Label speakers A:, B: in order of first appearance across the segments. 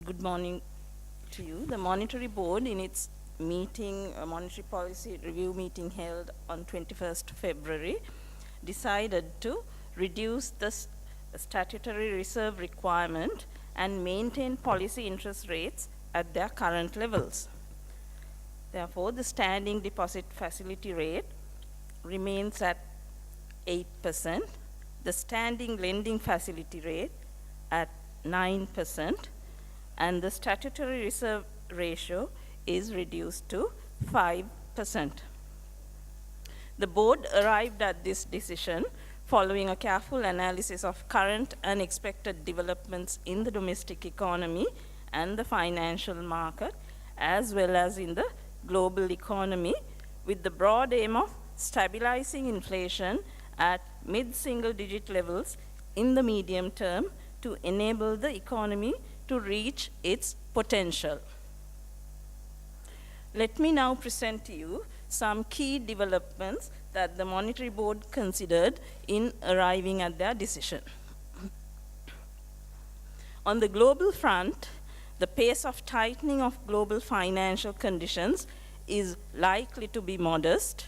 A: Good morning to you. The Monetary Board, in its meeting, monetary policy review meeting held on 21st February, decided to reduce the statutory reserve requirement and maintain policy interest rates at their current levels. Therefore, the standing deposit facility rate remains at 8%, the standing lending facility rate at 9%, and the statutory reserve ratio is reduced to 5%. The board arrived at this decision following a careful analysis of current and expected developments in the domestic economy and the financial market, as well as in the global economy, with the broad aim of stabilizing inflation at mid-single digit levels in the medium term to enable the economy to reach its potential. Let me now present to you some key developments that the Monetary Board considered in arriving at their decision. On the global front, the pace of tightening of global financial conditions is likely to be modest.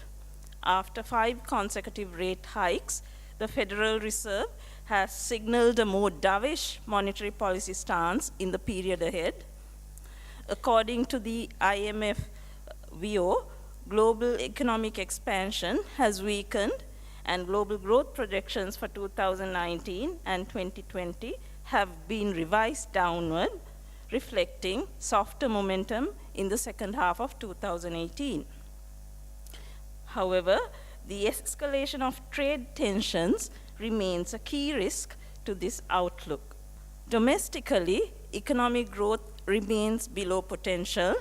A: After 5 consecutive rate hikes, the Federal Reserve has signaled a more dovish monetary policy stance in the period ahead. According to the IMF view, global economic expansion has weakened and global growth projections for 2019 and 2020 have been revised downward, reflecting softer momentum in the second half of 2018. However, the escalation of trade tensions remains a key risk to this outlook. Domestically, economic growth remains below potential.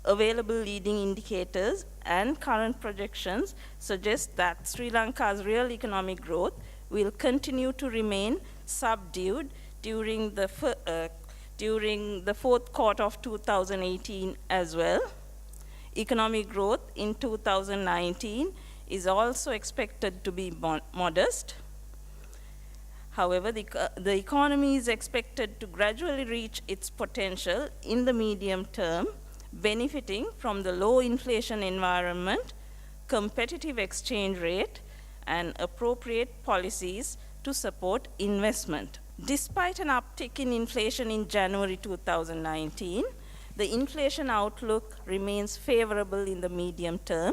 A: Available leading indicators and current projections suggest that Sri Lanka's real economic growth will continue to remain subdued during the fourth quarter of 2018 as well. Economic growth in 2019 is also expected to be modest. However, the economy is expected to gradually reach its potential in the medium term, benefiting from the low inflation environment, competitive exchange rate, and appropriate policies to support investment. Despite an uptick in inflation in January 2019, the inflation outlook remains favorable in the medium term.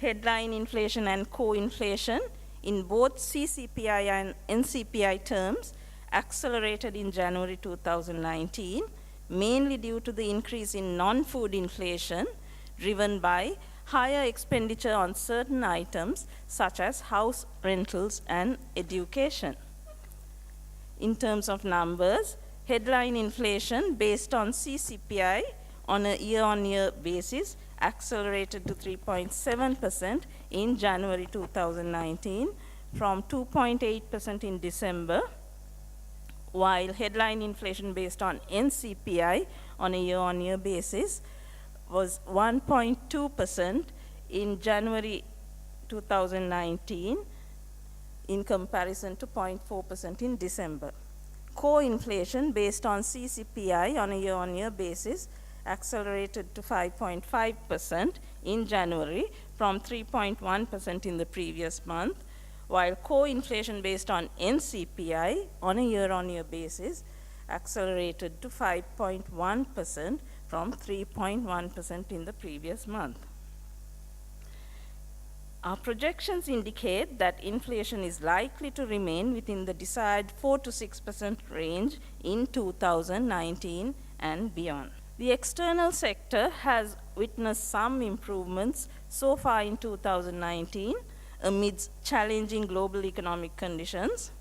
A: Headline inflation and core inflation in both CCPI and NCPI terms accelerated in January 2019, mainly due to the increase in non-food inflation driven by higher expenditure on certain items such as house rentals and education. In terms of numbers, headline inflation based on CCPI on a year-on-year basis accelerated to 3.7% in January 2019 from 2.8% in December, while headline inflation based on NCPI on a year-on-year basis was 1.2% in January 2019 in comparison to 0.4% in December. Core inflation based on CCPI on a year-on-year basis accelerated to 5.5% in January from 3.1% in the previous month, while core inflation based on NCPI on a year-on-year basis accelerated to 5.1% from 3.1% in the previous month. Our projections indicate that inflation is likely to remain within the desired 4 to 6% range in 2019 and beyond. The external sector has witnessed some improvements so far in 2019 amidst challenging global economic conditions.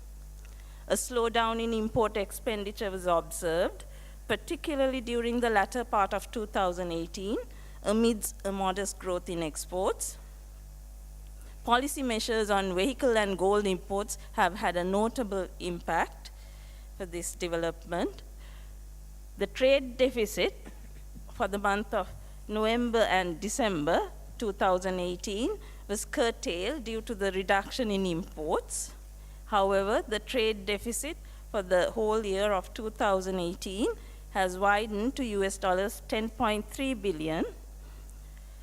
A: A slowdown in import expenditure was observed, particularly during the latter part of 2018, amidst a modest growth in exports. Policy measures on vehicle and gold imports have had a notable impact for this development. The trade deficit for the month of November and December 2018 was curtailed due to the reduction in imports. However, the trade deficit for the whole year of 2018 has widened to US dollars 10.3 billion.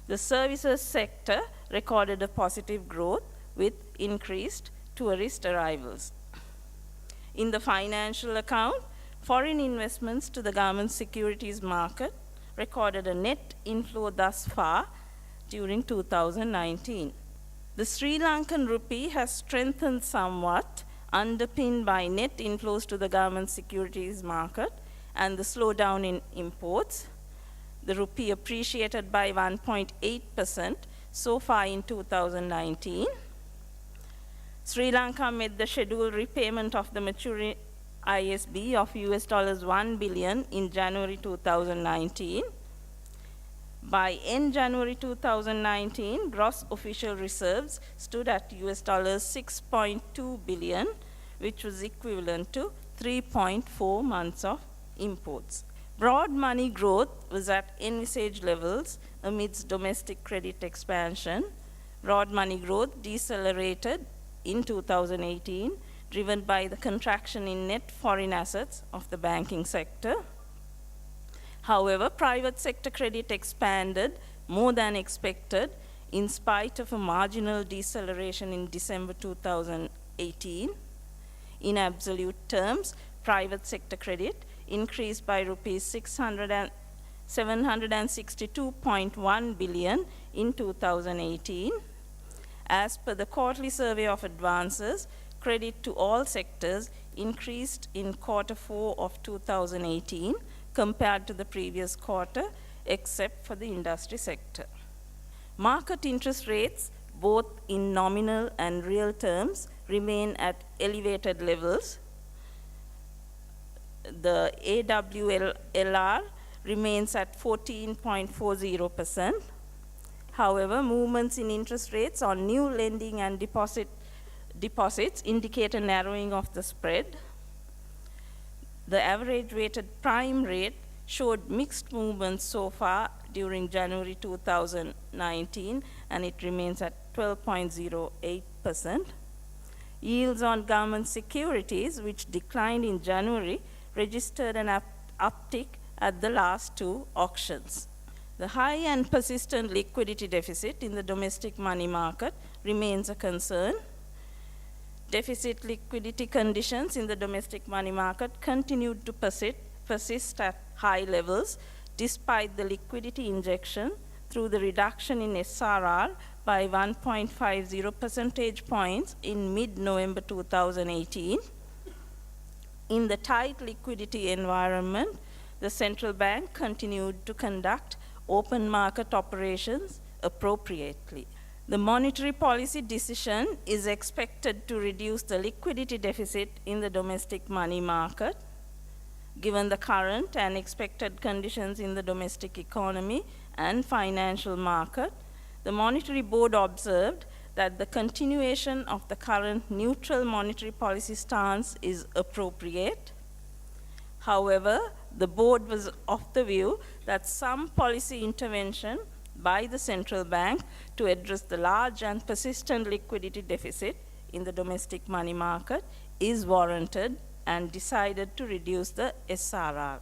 A: The services sector recorded a positive growth with increased tourist arrivals. In the financial account, foreign investments to the government securities market recorded a net inflow thus far during 2019. The Sri Lankan rupee has strengthened somewhat, underpinned by net inflows to the government securities market and the slowdown in imports. The rupee appreciated by 1.8% so far in 2019. Sri Lanka made the scheduled repayment of the maturing ISB of US dollars 1 billion in January 2019. By end January 2019, gross official reserves stood at US dollars 6.2 billion, which was equivalent to 3.4 months of imports. Broad money growth was at envisaged levels amidst domestic credit expansion. Broad money growth decelerated in 2018, driven by the contraction in net foreign assets of the banking sector. However, private sector credit expanded more than expected in spite of a marginal deceleration in December 2018. In absolute terms, private sector credit increased by rupees 762.1 billion in 2018. As per the quarterly survey of advances, credit to all sectors increased in quarter 4 of 2018 compared to the previous quarter, except for the industry sector. Market interest rates, both in nominal and real terms, remain at elevated levels. The AWLR remains at 14.40%. However, movements in interest rates on new lending and deposits indicate a narrowing of the spread. The average weighted prime rate showed mixed movements so far during January 2019, and it remains at 12.08%. Yields on government securities, which declined in January, registered an uptick at the last 2 auctions. The high and persistent liquidity deficit in the domestic money market remains a concern. Deficit liquidity conditions in the domestic money market continued to persist at high levels despite the liquidity injection through the reduction in SRR by 1.50 percentage points in mid-November 2018. In the tight liquidity environment, the central bank continued to conduct open market operations appropriately. The monetary policy decision is expected to reduce the liquidity deficit in the domestic money market. Given the current and expected conditions in the domestic economy and financial market, the Monetary Board observed that the continuation of the current neutral monetary policy stance is appropriate. However, the board was of the view that some policy intervention by the central bank to address the large and persistent liquidity deficit in the domestic money market is warranted and decided to reduce the SRR.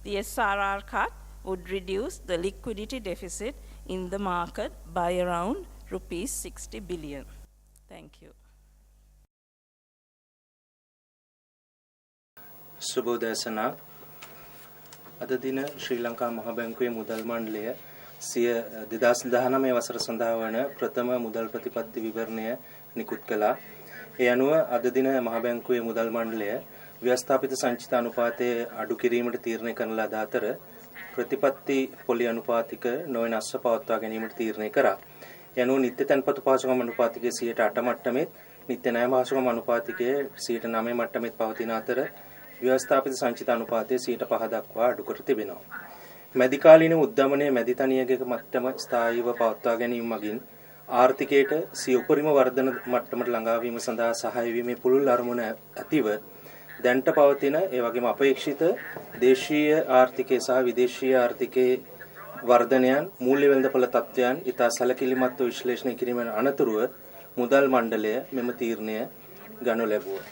A: The SRR cut would reduce the liquidity deficit in the market by around rupees 60 billion. Thank you.
B: සුබෝදෑසනක් අද දින ශ්‍රී ලංකා මහ බැංකුවේ මුදල් මණ්ඩලය සිය 2019 වසර සඳහා වන ප්‍රථම මුදල් ප්‍රතිපත්ති විවරණය නිකුත් කළා. ඒ අනුව අද දින මහ බැංකුවේ මුදල් මණ්ඩලය ව්‍යවස්ථාපිත සංචිත අනුපාතය අඩු කිරීමට තීරණය කරන ලද අතර ප්‍රතිපත්ති පොලි අනුපාතික නොවෙනස්ව පවත්වා ගැනීමට තීරණය කරා. ඒ අනුව නිත්‍ය තැන්පතු පහසුකම් අනුපාතිකයේ 8% මට්ටමෙත් නිත්‍ය ණය පහසුකම් අනුපාතිකයේ 9% මට්ටමෙත් පවතින අතර ව්‍යවස්ථාපිත සංචිත අනුපාතය 5% දක්වා අඩු කර තිබෙනවා. මැදිකාලීන උද්දමනයේ මැදිතනියක මට්ටම ස්ථායීව පවත්වා ගැනීම මගින් ආර්ථිකයට සිය උපරිම වර්ධන මට්ටමට ළඟා වීම සඳහා සහාය වීමේ පුළුල් අරමුණ ඇතිව දැන්ට පවතින ඒ වගේම අපේක්ෂිත දේශීය ආර්ථිකයේ සහ විදේශීය ආර්ථිකයේ වර්ධනයන් මූල්‍ය වෙළඳපොළ තත්ත්වයන් ඉතා සැලකිලිමත්ව විශ්ලේෂණය කිරීමෙන් අනතුරුව මුදල් මණ්ඩලය මෙම තීරණය ගනු ලැබුවා.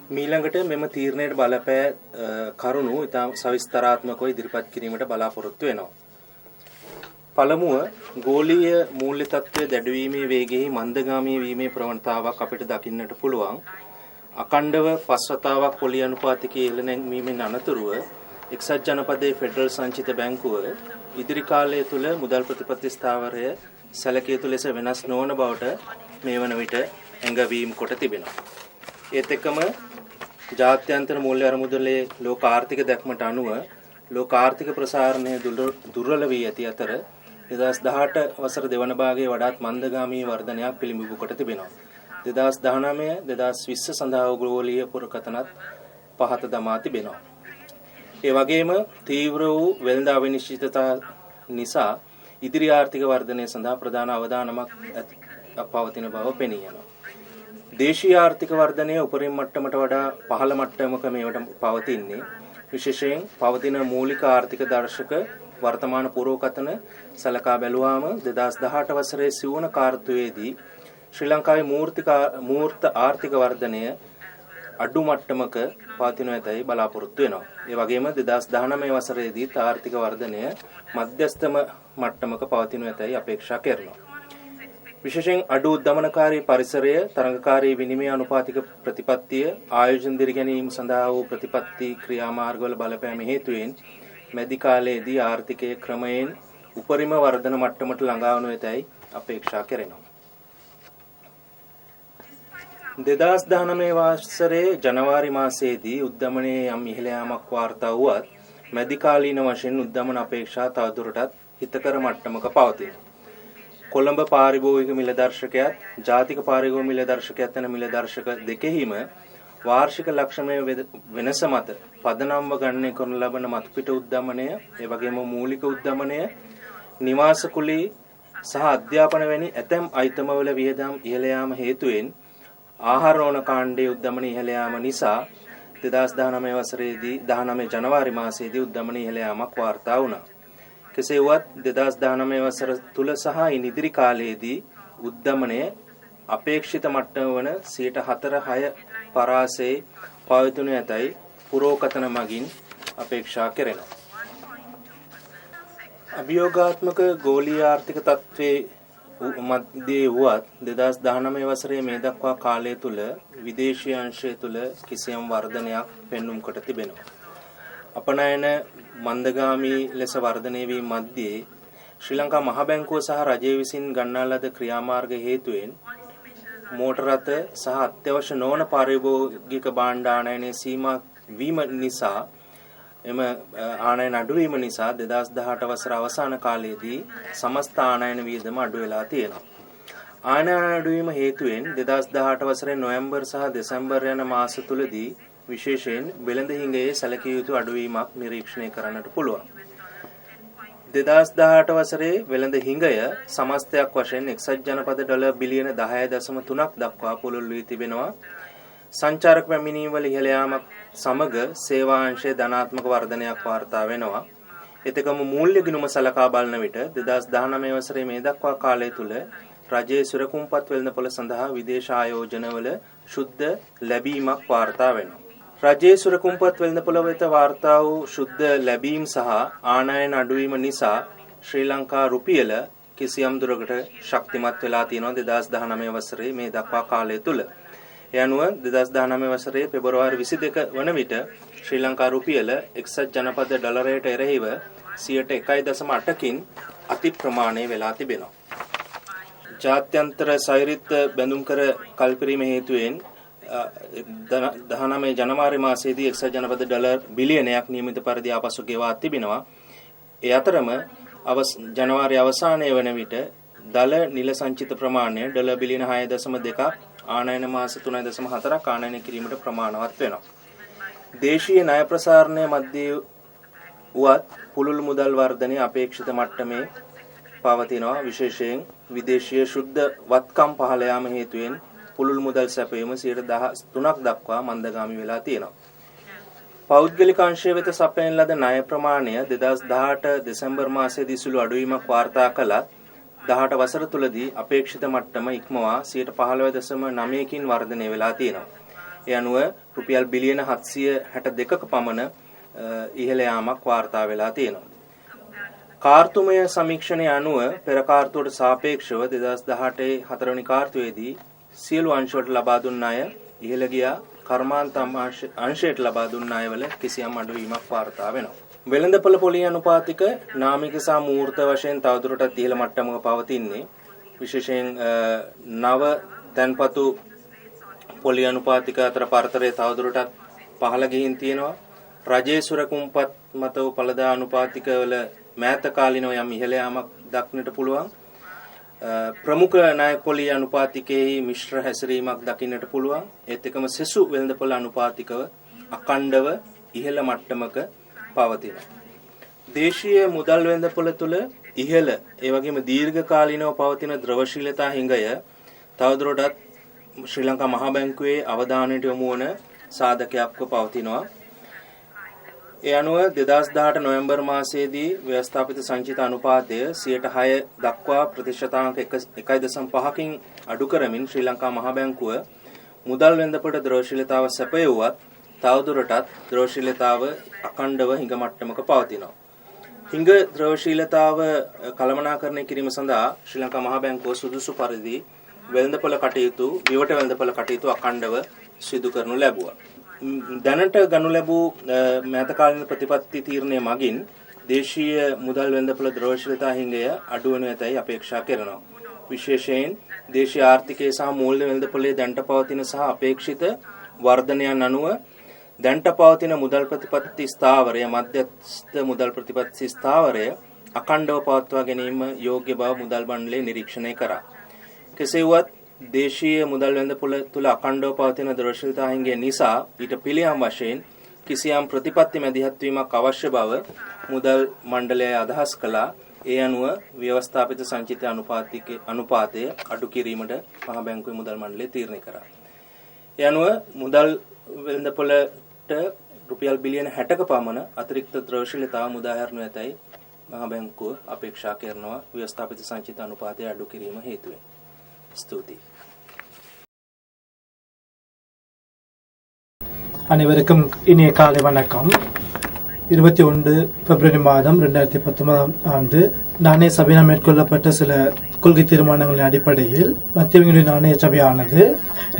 B: මීළඟට මෙම තීරණයට බලපෑ කරුණු ඉතා සවිස්තරාත්මකව ඉදිරිපත් කිරීමට බලාපොරොත්තු වෙනවා. පළමුව ගෝලීය මූල්‍ය තත්ත්වය දැඩවීමේ වේගයේ මන්දගාමී වීමේ ප්‍රවණතාවක් අපිට දකින්නට පුළුවන්. අකණ්ඩව පස් වතාවක් පොලි අනුපාතිකයේ ඉහළ නැංවීමෙන් අනතුරුව එක්සත් ජනපදයේ ෆෙඩරල් සංචිත බැංකුව ඉදිරි කාලය තුල මුදල් ප්‍රතිපත්ති ස්ථාවරය සැලකිය යුතු ලෙස වෙනස් නොවන බවට මේ වන විට ඇඟවීම් කොට තිබෙනවා. ඒත් එක්කම ජාත්‍යන්තර මූල්‍ය අරමුදලේ ලෝක ආර්ථික දැක්මට අනුව ලෝක ආර්ථික ප්‍රසාරණය දුර්වල වී ඇති අතර 2018 වසර දෙවන භාගයේ වඩාත් මන්දගාමී වර්ධනයක් පිළිඹු කොට තිබෙනවා. 2019 2020 සඳහා ගෝලීය පුරකථනත් පහත දමා තිබෙනවා. ඒ වගේම තීව්‍ර වූ වෙළඳ අවිනිශ්චිතතා නිසා ඉදිරි ආර්ථික වර්ධනය සඳහා ප්‍රධාන අවධානමක් පවතින බව පෙනී යනවා. දේශීය ආර්ථික වර්ධනය උපරිම මට්ටමට වඩා පහළ මට්ටමක මේවට පවතින්නේ. විශේෂයෙන් පවතින මූලික ආර්ථික දර්ශක වර්තමාන පුරෝකථන සලකා බැලුවාම 2018 වසරේ සිවුන කාර්තුවේදී ශ්‍රී ලංකාවේ මූර්ත ආර්ථික වර්ධනය අඩු මට්ටමක පවතිනු ඇතැයි බලාපොරොත්තු වෙනවා. ඒ වගේම 2019 වසරේදී ආර්ථික වර්ධනය මධ්‍යස්ථම මට්ටමක පවතිනු ඇතැයි අපේක්ෂා කරනවා. විශේෂයෙන් අඩු උද්දමනකාරී පරිසරය, තරඟකාරී විනිමය අනුපාතික ප්‍රතිපත්තිය, ආයෝජන දිරිගැනීම සඳහා වූ ප්‍රතිපත්ති ක්‍රියාමාර්ගවල බලපෑම හේතුවෙන් මැදි කාලයේදී ආර්ථිකයේ ක්‍රමයෙන් උපරිම වර්ධන මට්ටමට ළඟා වනු ඇතැයි අපේක්ෂා කරනවා. 2019 වසරේ ජනවාරි මාසයේදී උද්දමනයේ යම් ඉහළ යාමක් වාර්තා වුවත් මැදි කාලීන වශයෙන් උද්දමන අපේක්ෂා තවදුරටත් හිතකර මට්ටමක පවතිනවා. කොළඹ පාරිභෝගික මිල දර්ශකයත් ජාතික පාරිභෝගික මිල දර්ශකයත් යන මිල දර්ශක දෙකෙහිම වාර්ෂික ලක්ෂණය වෙනස මත පදනම්ව ගණනය කරනු ලබන මතුපිට උද්දමනය, ඒ වගේම මූලික උද්දමනය, නිවාස කුලී සහ අධ්‍යාපන වැනි ඇතැම් අයිතමවල වියදම් ඉහළ යාම හේතුවෙන් ආහාර ඕන කාණ්ඩයේ උද්දමන ඉහළ යාම නිසා 2019 වසරේදී 19 ජනවාරි මාසයේදී උද්දමන ඉහළ යාමක් වාර්තා වුණා. කෙසේ වුවත් 2019 වසර තුල සහ ඉදිරි කාලයේදී උද්දමනය අපේක්ෂිත මට්ටම වන 4.6 පරාසයේ පවතිනු ඇතැයි පුරෝකථන මගින් අපේක්ෂා කෙරෙනවා. අභියෝගාත්මක ගෝලීය ආර්ථික තත්ත්වයේ මැදේ වුවත් 2019 වසරේ මේ දක්වා කාලය තුල විදේශීය අංශය තුල කිසියම් වර්ධනයක් පෙන්눔 කොට තිබෙනවා. අපනයන මන්දගාමී ලෙස වර්ධනය වීම මැද්දේ ශ්‍රී ලංකා මහ බැංකුව සහ රජය විසින් ගන්නා ලද ක්‍රියාමාර්ග හේතුවෙන් මෝටර රථ සහ අත්‍යවශ්‍ය නොවන පාරිභෝගික භාණ්ඩ ආනයනයේ සීමා වීම නිසා එම ආනයන අඩුවීම නිසා 2018 වසර අවසාන කාලයේදී සමස්ත ආනයන වියදම අඩු වෙලා තියෙනවා. ආනයන අඩුවීම හේතුවෙන් 2018 වසරේ නොවැම්බර් සහ දෙසැම්බර් යන මාස තුලදී විශේෂයෙන් වෙළඳ හිඟයේ සැලකිය යුතු අඩුවීමක් නිරීක්ෂණය කරන්නට පුළුවන්. 2018 වසරේ වෙළඳ හිඟය සමස්තයක් වශයෙන් එක්සත් ජනපද ඩොලර් බිලියන 10.3ක් දක්වා පුළුල් වී තිබෙනවා. සංචාරක පැමිණීම් වල ඉහළ යාමක් සමග සේවා අංශයේ ධනාත්මක වර්ධනයක් වාර්තා වෙනවා. එතකම මූල්‍ය ගිණුම සලකා බලන විට 2019 වසරේ මේ දක්වා කාලය තුල රජයේ සුරකුම්පත් වෙළඳපොළ සඳහා විදේශ ආයෝජනවල ශුද්ධ ලැබීමක් වාර්තා වෙනවා. රජයේ සුරකුම්පත් වෙළඳපොළ වෙත වාර්තා වූ ශුද්ධ ලැබීම් සහ ආනයන අඩුවීම නිසා ශ්‍රී ලංකා රුපියල කිසියම් දුරකට ශක්තිමත් වෙලා තියෙනවා 2019 වසරේ මේ දක්වා කාලය තුල. ඒ අනුව 2019 වසරේ පෙබරවාරි 22 වන විට ශ්‍රී ලංකා රුපියල එක්සත් ජනපද ඩොලරයට එරෙහිව 101.8කින් අති ප්‍රමාණය වෙලා තිබෙනවා. ජාත්‍යන්තර සෛරිත බැඳුම් කර කල්පිරීම හේතුවෙන් 19 ජනවාරි මාසයේදී එක්සත් ජනපද ඩොලර් බිලියනයක් නියමිත පරිදි ආපසු ගෙවා තිබෙනවා. ඒ අතරම ජනවාරි අවසානයේ වන විට දල නිල සංචිත ප්‍රමාණය ඩොලර් බිලියන 6.2ක් ආනයන මාස 3.4ක් ආනයන කිරීමට ප්‍රමාණවත් වෙනවා. දේශීය ණය ප්‍රසාරණය මැද්දේ වුවත් පුළුල් මුදල් වර්ධනය අපේක්ෂිත මට්ටමේ පවතිනවා. විශේෂයෙන් විදේශීය ශුද්ධ වත්කම් පහළ යාම හේතුවෙන් පුළුල් මුදල් සැපයීම 13ක් දක්වා මන්දගාමී වෙලා තියෙනවා. පෞද්ගලික අංශය වෙත සපයන ලද ණය ප්‍රමාණය 2018 දෙසැම්බර් මාසයේදී සුළු අඩුවීමක් වාර්තා කළත් 18 වසර තුලදී අපේක්ෂිත මට්ටම ඉක්මවා 15.9කින් වර්ධනය වෙලා තියෙනවා. ඒ අනුව රුපියල් බිලියන 762ක පමණ ඉහළ යාමක් වාර්තා වෙලා තියෙනවා. කාර්තුමය සමීක්ෂණය අනුව පෙර කාර්තුවට සාපේක්ෂව 2018 හතරවෙනි කාර්තුවේදී සියලු අංශවලට ලබා දුන් අය ඉහළ ගියා. කර්මාන්ත අංශයට ලබා දුන් අයවල කිසියම් අඩුවීමක් වාර්තා වෙනවා. වෙළඳපොළ පොලී අනුපාතික නාමික සහ මූර්ත වශයෙන් තවදුරටත් ඉහළ මට්ටමක පවතින්නේ. විශේෂයෙන් නව තැන්පතු පොලී අනුපාතික අතර පරතරය තවදුරටත් පහළ ගිහින් තියෙනවා. රජයේ සුරකුම්පත් මත වූ පළදා අනුපාතිකවල මෑත කාලිනව යම් ඉහළ යාමක් දක්නට පුළුවන්. ප්‍රමුඛ ණය පොලී අනුපාතිකයේ මිශ්‍ර හැසිරීමක් දකින්නට පුළුවන්. ඒත් එකම සෙසු වෙළඳපොළ අනුපාතිකව අඛණ්ඩව ඉහළ මට්ටමක පවතිනවා. දේශීය මුදල් වෙළඳපොළ තුළ ඉහළ ඒ වගේම දීර්ඝ කාලිනව පවතින ද්‍රවශීලතා හිඟය තවදුරටත් ශ්‍රී ලංකා මහා බැංකුවේ අවධානයට යොමු වන සාධකයක්ව පවතිනවා. ඒ අනුව 2018 නොවැම්බර් මාසයේදී ව්‍යවස්ථාපිත සංචිත අනුපාතය 6% දක්වා ප්‍රතිශතාංක 1.5කින් අඩු කරමින් ශ්‍රී ලංකා මහා බැංකුව මුදල් වෙළඳපොළ ද්‍රවශීලතාව සැපයුවත් තවදුරටත් ද්‍රවශීලතාව අඛණ්ඩව හිඟ මට්ටමක පවතිනවා. හිඟ ද්‍රවශීලතාව කළමනාකරණය කිරීම සඳහා ශ්‍රී ලංකා මහා බැංකුව සුදුසු පරිදි වෙළඳපොළ කටයුතු විවට වෙළඳපොළ කටයුතු අඛණ්ඩව සිදු කරනු ලැබුවා. දැනට ගනු ලැබූ මෑත කාලීන ප්‍රතිපත්ති තීරණය මගින් දේශීය මුදල් වෙළඳපොළ ද්‍රවශීලතා හිඟය අඩු වනු ඇතැයි අපේක්ෂා කරනවා. විශේෂයෙන් දේශීය ආර්ථිකයේ සහ මූල්‍ය වෙළඳපොළේ දැනට පවතින සහ අපේක්ෂිත වර්ධනයන් අනුව දැනට පවතින මුදල් ප්‍රතිපත්ති ස්ථාවරය මධ්‍යස්ථ මුදල් ප්‍රතිපත්ති ස්ථාවරය අඛණ්ඩව පවත්වා ගැනීම යෝග්‍ය බව මුදල් මණ්ඩලය නිරීක්ෂණය කරා. කෙසේ වුවත් දේශීය මුදල් වෙළඳපොළ තුළ අඛණ්ඩව පවතින ද්‍රවශීලතා හිඟය නිසා ඊට පිළියම් වශයෙන් කිසියම් ප්‍රතිපත්ති මැදිහත් වීමක් අවශ්‍ය බව මුදල් මණ්ඩලය අදහස් කළා. ඒ අනුව ව්‍යවස්ථාපිත සංචිත අනුපාතය අඩු කිරීමට මහා බැංකුවේ මුදල් මණ්ඩලය තීරණය කරා. ඒ අනුව මුදල් වෙළඳපොළට රුපියල් බිලියන 60ක පමණ අතිරික්ත ද්‍රවශීලතාව මුදා හැරෙනු ඇතැයි මහා බැංකුව අපේක්ෂා කරනවා ව්‍යවස්ථාපිත සංචිත අනුපාතය අඩු කිරීම හේතුවෙන්. ஸ்துதி.
C: அனைவருக்கும் இனிய காலை வணக்கம். 21 பிப்ரவரி மாதம் 2019 ஆண்டு நாணய சபையினால் மேற்கொள்ளப்பட்ட சில கொள்கை தீர்மானங்களின் அடிப்படையில் மத்திய வங்கி நாணய சபையானது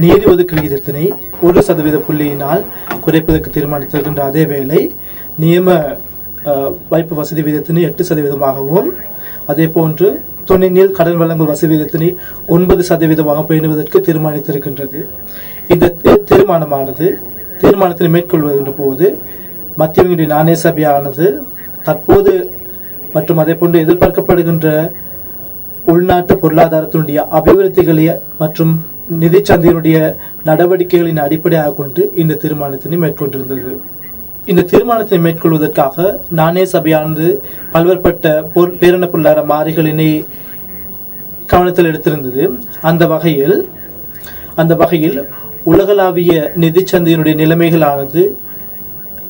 C: நிதி ஒதுக்கீடு விகிதத்தினை 1% புள்ளியினால் குறைப்பதற்கு தீர்மானித்திருக்கின்ற அதே வேளை நியம வைப்பு வசதி விகிதத்தினை 8%ஆகவும் அதே போன்று துணைநீள் கடன் வழங்கல் வசதி விகிதத்தினை 9% பேணுவதற்கு தீர்மானித்திருக்கின்றது. இந்த தீர்மானத்தினை மேற்கொள்வதென்ற போது மத்திய வங்கி நாணய சபையானது தற்போது மற்றும் அதே போன்று எதிர்பார்க்கப்படுகின்ற உள்நாட்டு பொருளாதாரத்தினுடைய அபிவிருத்திகளை மற்றும் நிதி சந்தையினுடைய நடவடிக்கைகளின் அடிப்படையாக கொண்டு இந்த தீர்மானத்தினை மேற்கொண்டிருந்தது. இந்த தீர்மானத்தை மேற்கொள்வதற்காக நாணய சபையானது பல்வேறுபட்ட பேரண பொருளாதார மாறிகளினை கவனத்தில் எடுத்திருந்தது. அந்த வகையில் உலகளாவிய நிதி சந்தையினுடைய நிலைமைகளானது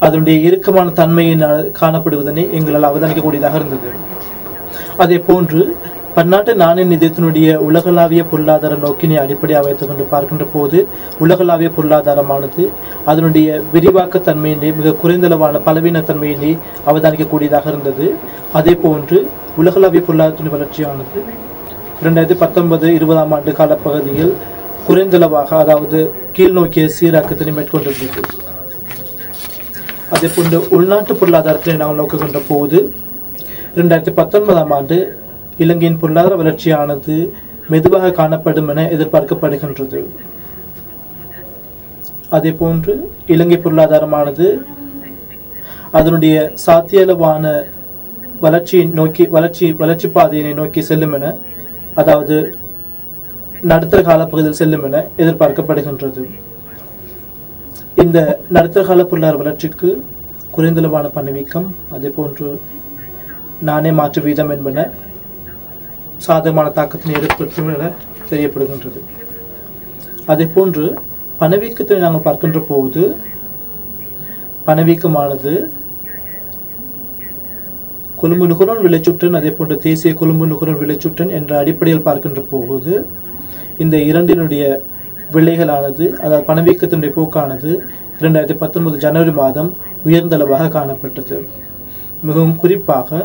C: அதனுடைய இறுக்கமான தன்மையின் காணப்படுவதனை எங்களால் அவதானிக்கக்கூடியதாக இருந்தது. அதே போன்று பன்னாட்டு நாணய நிதியத்தினுடைய உலகளாவிய பொருளாதார நோக்கினை அடிப்படையாக வைத்துக் கொண்டு பார்க்கின்ற போது உலகளாவிய பொருளாதாரமானது அதனுடைய விரிவாக்க தன்மையினை மிக குறைந்தளவான பலவீன தன்மையினை அவதானிக்கக்கூடியதாக இருந்தது. அதே போன்று உலகளாவிய பொருளாதாரத்தின் வளர்ச்சியானது 2019-20 ஆண்டு காலப்பகுதியில் குறைந்தளவாக அதாவது கீழ் நோக்கிய சீராக்கத்தினை மேற்கொண்டிருந்தது. அதே போன்று உள்நாட்டு பொருளாதாரத்தினை நாங்கள் நோக்குகின்ற போது 2019 ஆண்டு இலங்கையின் பொருளாதார வளர்ச்சியானது மெதுவாக காணப்படும் என எதிர்பார்க்கப்படுகின்றது. அதே போன்று இலங்கை பொருளாதாரமானது அதனுடைய சாத்தியளவான வளர்ச்சி பாதையினை நோக்கி செல்லும் என, அதாவது நடுத்தர காலப்பகுதியில் செல்லும் என எதிர்பார்க்கப்படுகின்றது. இந்த நடுத்தர கால பொருளாதார வளர்ச்சிக்கு குறைந்தளவான பணவீக்கம், அதே போன்று நாணய மாற்று வீதம் என்பன சாதகமான தாக்கத்தினை ஏற்படுத்தும் என தெரியப்படுகின்றது. அதே போன்று பணவீக்கத்தை நாங்கள் பார்க்கின்ற போது பணவீக்கமானது கொழும்பு நுகர்வோர் விளைச்சுற்றன் அதே போன்ற தேசிய கொழும்பு நுகர்வோர் விளைச்சுற்றன் என்ற அடிப்படையில் பார்க்கின்ற போது இந்த இரண்டினுடைய விலைகளானது அதாவது பணவீக்கத்தினுடைய போக்கானது 2019 ஜனவரி மாதம் உயர்ந்தளவாக காணப்பட்டது. மிகவும் குறிப்பாக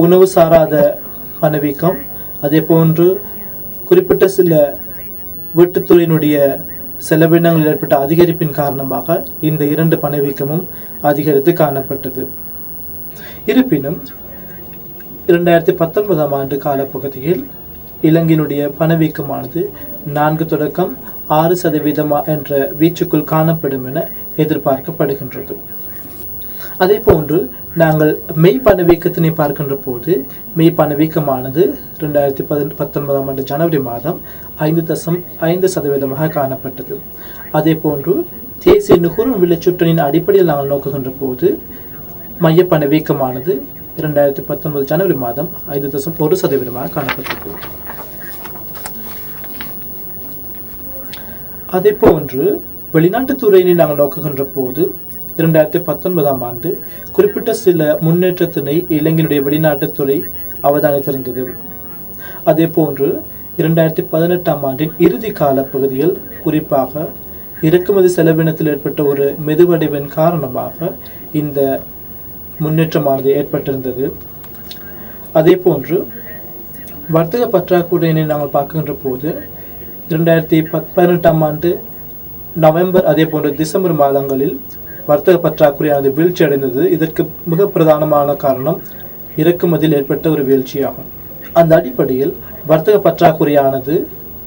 C: உணவு சாராத பணவீக்கம், அதே போன்று குறிப்பிட்ட சில வீட்டுத்துறையினுடைய செலவினங்களில் ஏற்பட்ட அதிகரிப்பின் காரணமாக இந்த 2 பணவீக்கமும் அதிகரித்து காணப்பட்டது. இருப்பினும் 2019 ஆண்டு காலப்பகுதியில் இலங்கையினுடைய பணவீக்கமானது 4 தொடக்கம் 6% என்ற வீச்சுக்குள் காணப்படும் என எதிர்பார்க்கப்படுகின்றது. அதே போன்று நாங்கள் மெய் பணவீக்கத்தினை பார்க்கின்ற போது மெய் பணவீக்கமானது 2019 ஆண்டு ஜனவரி மாதம் 5.5% காணப்பட்டது. அதே போன்று தேசிய நுகர்வு விலைச்சுற்றனின் அடிப்படையில் நாங்கள் நோக்குகின்ற போது மைய பணவீக்கமானது 2019 ஜனவரி மாதம் 5.1% காணப்பட்டது. அதே போன்று வெளிநாட்டுத் துறையினை நாங்கள் நோக்குகின்ற போது 2019 ஆண்டு குறிப்பிட்ட சில முன்னேற்றத்தினை இலங்கையினுடைய வெளிநாட்டுத்துறை அவதானித்திருந்தது. அதே போன்று 2018 ஆண்டின் இறுதி கால பகுதியில் குறிப்பாக இறக்குமதி செலவினத்தில் ஏற்பட்ட ஒரு மெதுவடைவின் காரணமாக இந்த முன்னேற்றமானது ஏற்பட்டிருந்தது. அதே போன்று வர்த்தக பற்றாக்குறையினை நாங்கள் பார்க்கின்ற போது 2018 ஆண்டு நவம்பர் அதே போன்று டிசம்பர் மாதங்களில் வர்த்தக பற்றாக்குறையானது வீழ்ச்சி அடைந்தது. இதற்கு மிக பிரதானமான காரணம் இறக்குமதியில் ஏற்பட்ட ஒரு வீழ்ச்சியாகும். அந்த அடிப்படையில் வர்த்தக பற்றாக்குறையானது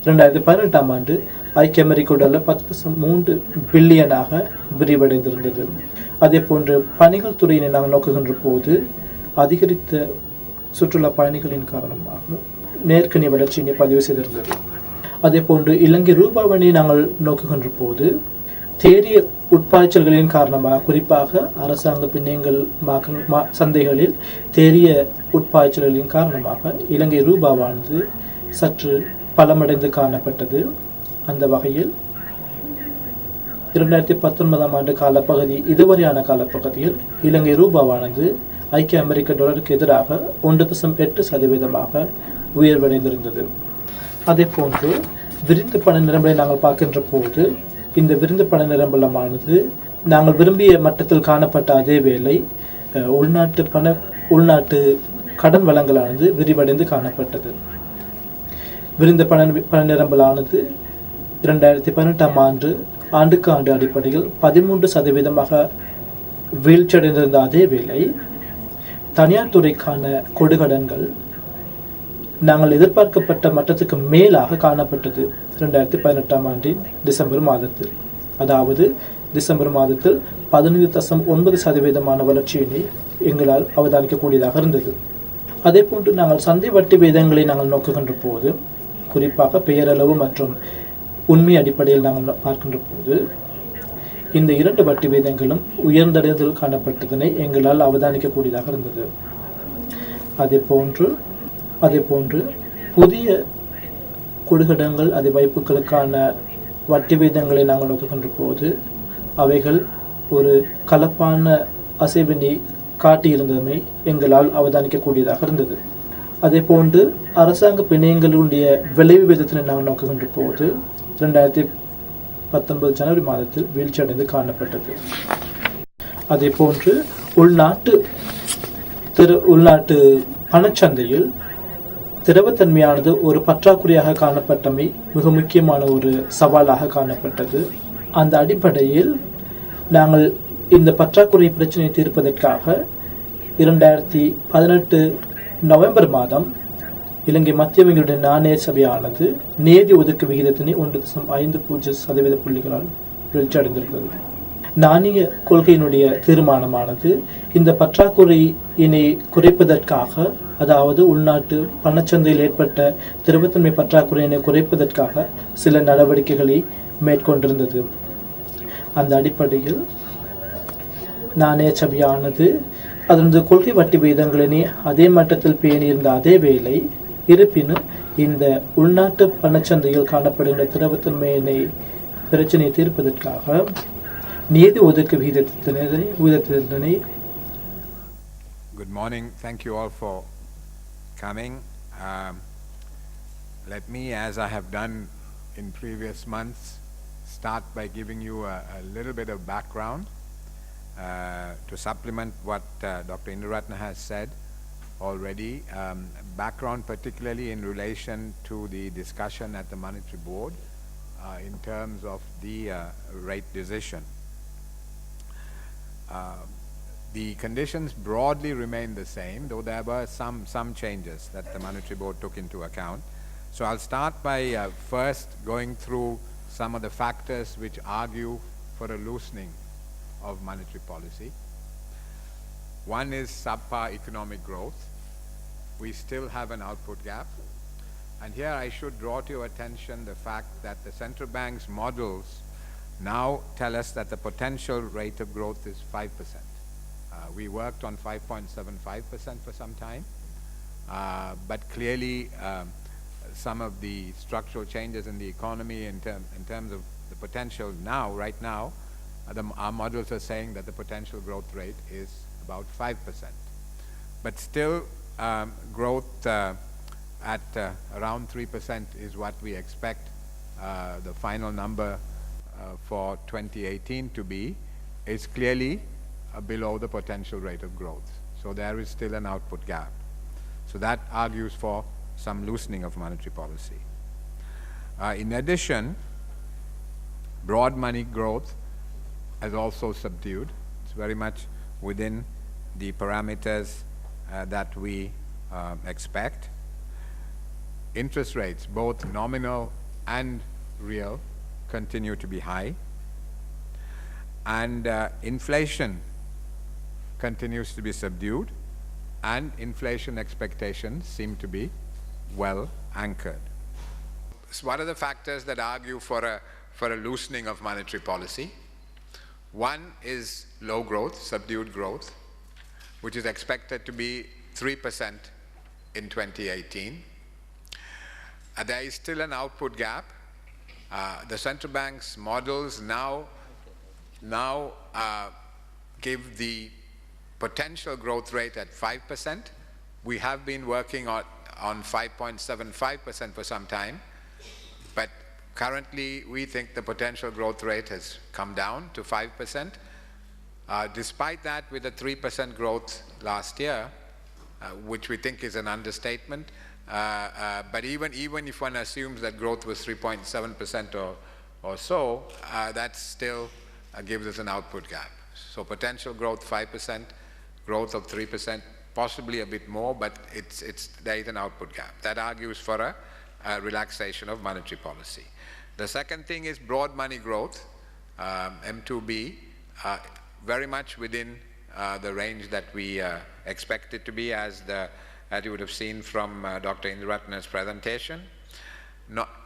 C: 2018 ஆண்டு ஐக்கிய அமெரிக்க டாலர் 10.3 பில்லியனாக விரிவடைந்திருந்தது. அதே போன்று பணிகள் துறையினை நாங்கள் நோக்குகின்ற போது அதிகரித்த சுற்றுலா பயணிகளின் காரணமாக நேர்கணி வளர்ச்சியினை பதிவு செய்திருந்தது. அதே போன்று இலங்கை ரூபாவினை நாங்கள் நோக்குகின்ற போது தேறிய உட்பாய்ச்சல்களின் காரணமாக குறிப்பாக அரசாங்க பிணையங்கள் சந்தைகளில் தேறிய உட்பாய்ச்சல்களின் காரணமாக இலங்கை ரூபாவானது சற்று பலமடைந்து காணப்பட்டது. அந்த வகையில் 2019 ஆண்டு காலப்பகுதி இதுவரையான காலப்பகுதியில் இலங்கை ரூபாவானது ஐக்கிய அமெரிக்க டாலருக்கு எதிராக 1.8% உயர்வடைந்திருந்தது. அதே போன்று விரிந்த பண நிரம்பலை நாங்கள் பார்க்கின்ற போது இந்த விரிந்த பண நிரம்பலமானது நாங்கள் விரும்பிய மட்டத்தில் காணப்பட்ட அதே வேளை உள்நாட்டு கடன் வளங்களானது விரிவடைந்து காணப்பட்டது. விரிந்த பண நிரம்பலானது 2018 ஆண்டுக்கு ஆண்டு அடிப்படையில் 13% வீழ்ச்சியடைந்திருந்த அதே வேளை தனியார் துறைக்கான கொடுகடன்கள் நாங்கள் எதிர்பார்க்கப்பட்ட மட்டத்துக்கு மேலாக காணப்பட்டது 2018 ஆண்டின் டிசம்பர் மாதத்தில். அதாவது டிசம்பர் மாதத்தில் 15.9% வளர்ச்சியினை எங்களால் அவதானிக்கக்கூடியதாக இருந்தது. அதே போன்று நாங்கள் சந்தை வட்டி வீதங்களை நாங்கள் நோக்குகின்ற போது குறிப்பாக பெயரளவு மற்றும் உண்மை அடிப்படையில் நாங்கள் பார்க்கின்ற போது இந்த 2 வட்டி வீதங்களும் உயர்ந்தடைதல் காணப்பட்டதனை எங்களால் அவதானிக்கக்கூடியதாக இருந்தது. அதே போன்று புதிய கொடுகடன்கள் அதே வைப்புகளுக்கான வட்டி வீதங்களை நாங்கள் நோக்குகின்ற போது அவைகள் ஒரு கலப்பான அசைவினை காட்டியிருந்தமை எங்களால் அவதானிக்கக்கூடியதாக இருந்தது. அதே போன்று அரசாங்க பிணையங்களுடைய விளைவு விதத்தினை நாங்கள் நோக்குகின்ற போது 2019 ஜனவரி மாதத்தில் வீழ்ச்சியடைந்து காணப்பட்டது. அதே போன்று உள்நாட்டு பணச்சந்தையில் திரவத்தன்மையானது ஒரு பற்றாக்குறையாக காணப்பட்டமை மிக முக்கியமான ஒரு சவாலாக காணப்பட்டது. அந்த அடிப்படையில் நாங்கள் இந்த பற்றாக்குறை பிரச்சனையை தீர்ப்பதற்காக 2018 நவம்பர் மாதம் இலங்கை மத்திய வங்கியுடைய நாணய சபையானது நிதி ஒதுக்கு விகிதத்தினை 1.50% புள்ளிகளால் வீழ்ச்சியடைந்திருந்தது. நாணய கொள்கையினுடைய தீர்மானமானது இந்த பற்றாக்குறையினை குறைப்பதற்காக, அதாவது உள்நாட்டு பணச்சந்தையில் ஏற்பட்ட திரவத்தன்மை பற்றாக்குறையினை குறைப்பதற்காக சில நடவடிக்கைகளை மேற்கொண்டிருந்தது. அந்த அடிப்படையில் நாணய சபையானது அதனது கொள்கை வட்டி விகிதங்களினை அதே மட்டத்தில் பேணியிருந்த அதே வேளை இருப்பினும் இந்த உள்நாட்டு பணச்சந்தையில் காணப்படுகின்ற திரவத்தன்மையினை பிரச்சனையை தீர்ப்பதற்காக நிதி ஒதுக்கு விகிதத்தினை.
D: Good morning. Thank you all for coming. Let me, as I have done in previous months, start by giving you a little bit of background to supplement what Dr. Indaratna has said already. Background particularly in relation to the discussion at the Monetary Board in terms of the rate decision. The conditions broadly remain the same, though there were some changes that the Monetary Board took into account. So I'll start by first going through some of the factors which argue for a loosening of monetary policy. One is subpar economic growth. We still have an output gap. And here I should draw to your attention the fact that the central bank's models now tell us that the potential rate of growth is 5%. We worked on 5.75% for some time, but clearly some of the structural changes in the economy in terms of the potential now, right now, our models are saying that the potential growth rate is about 5%. But still, growth at around 3% is what we expect the final number for 2018 to be. Is clearly below the potential rate of growth. So there is still an output gap. So that argues for some loosening of monetary policy. In addition, broad money growth has also subdued. It's very much within the parameters that we expect. Interest rates, both nominal and real, continue to be high. And inflation continues to be subdued, and inflation expectations seem to be well anchored. So what are the factors that argue for a loosening of monetary policy? One is low growth, subdued growth, which is expected to be 3% in 2018. There is still an output gap. The central bank's models now give the potential growth rate at 5%. We have been working on 5.75% for some time, but currently we think the potential growth rate has come down to 5%. Despite that, with a 3% growth last year, which we think is an understatement, but even if one assumes that growth was 3.7% or so, that still gives us an output gap. So potential growth 5%, growth of 3%, possibly a bit more, but there is an output gap. That argues for a relaxation of monetary policy. The second thing is broad money growth, M2B, very much within the range that we expect it to be, as you would have seen from Dr. Indaratna's presentation.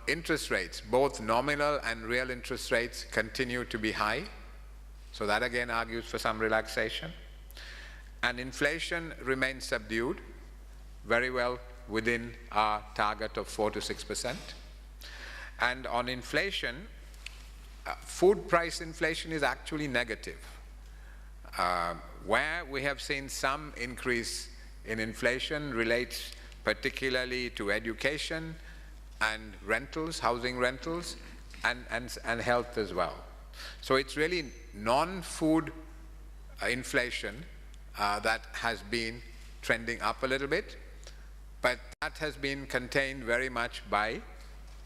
D: Interest rates, both nominal and real interest rates, continue to be high. So that again argues for some relaxation. And inflation remains subdued, very well within our target of 4 to 6%. And on inflation, food price inflation is actually negative. Where we have seen some increase in inflation relates particularly to education and rentals, housing rentals, and health as well. So it's really non-food inflation that has been trending up a little bit, but that has been contained very much by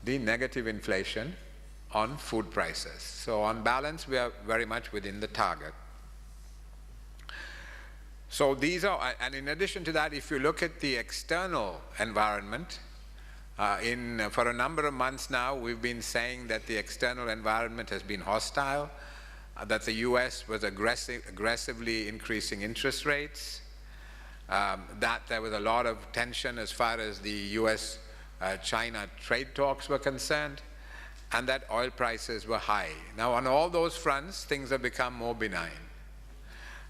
D: the negative inflation on food prices. So on balance, we are very much within the target. So these are, and in addition to that, if you look at the external environment, for a number of months now, we've been saying that the external environment has been hostile, that the US was aggressively increasing interest rates, that there was a lot of tension as far as the US-China trade talks were concerned, and that oil prices were high. Now, on all those fronts, things have become more benign.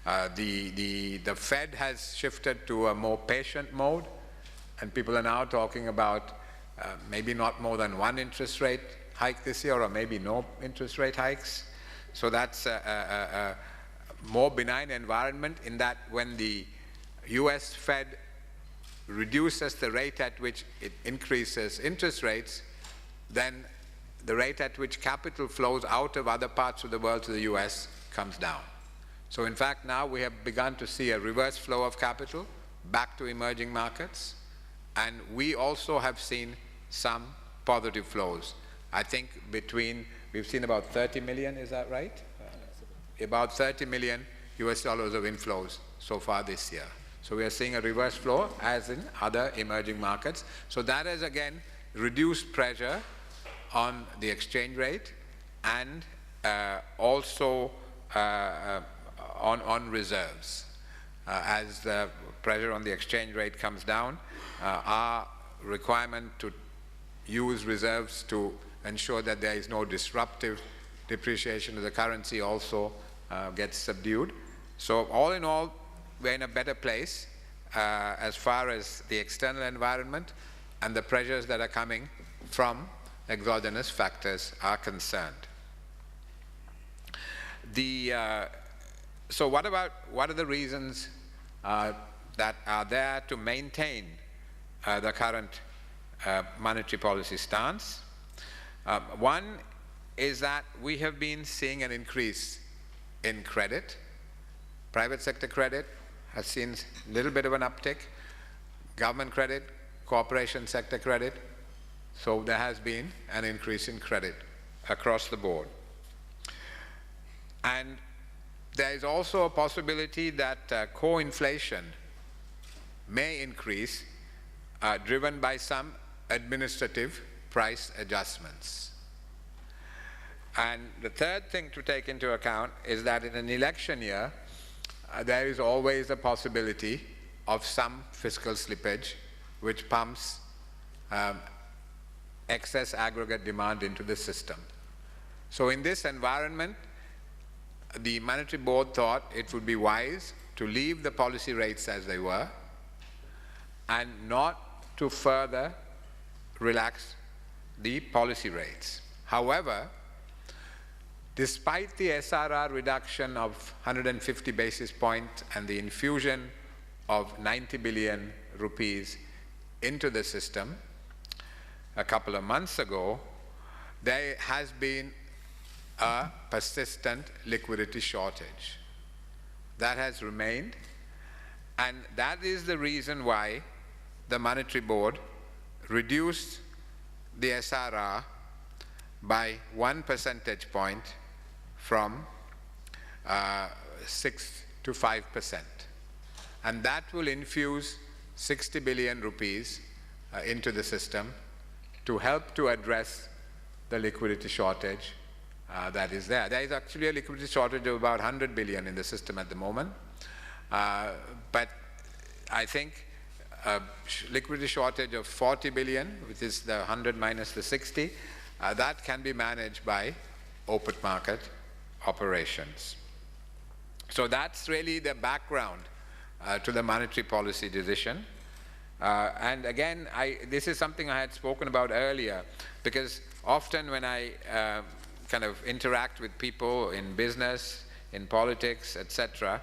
D: The Fed has shifted to a more patient mode, and people are now talking about maybe not more than one interest rate hike this year, or maybe no interest rate hikes. So that's a more benign environment, in that when the US Fed reduces the rate at which it increases interest rates, then the rate at which capital flows out of other parts of the world to the US comes down. So in fact, now we have begun to see a reverse flow of capital back to emerging markets, and we also have seen some positive flows. I think we've seen about 30 million, is that right? About 30 million US dollars of inflows so far this year. So we are seeing a reverse flow as in other emerging markets. So that has again reduced pressure on the exchange rate and also on reserves. As the pressure on the exchange rate comes down, our requirement to use reserves to ensure that there is no disruptive depreciation of the currency also gets subdued. So all in all, we're in a better place as far as the external environment and the pressures that are coming from exogenous factors are concerned. So what are the reasons that are there to maintain the current monetary policy stance? One is that we have been seeing an increase in credit. Private sector credit has seen a little bit of an uptick. Government credit, corporation sector credit. So there has been an increase in credit across the board. And there is also a possibility that core inflation may increase, driven by some administrative price adjustments. And the third thing to take into account is that in an election year, there is always a possibility of some fiscal slippage which pumps excess aggregate demand into the system. So in this environment, the Monetary Board thought it would be wise to leave the policy rates as they were and not to further relax the policy rates. However, despite the SRR reduction of 150 basis points and the infusion of 90 billion rupees into the system a couple of months ago, there has been a persistent liquidity shortage. That has remained, and that is the reason why the Monetary Board reduced the SRR by 1 percentage point from 6 to 5%. And that will infuse 60 billion rupees into the system to help to address the liquidity shortage that is there. There is actually a liquidity shortage of about 100 billion in the system at the moment. But I think a liquidity shortage of 40 billion, which is the 100 minus the 60, that can be managed by open market operations. So that's really the background to the monetary policy decision. And again, this is something I had spoken about earlier, because often when I kind of interact with people in business, in politics, etc.,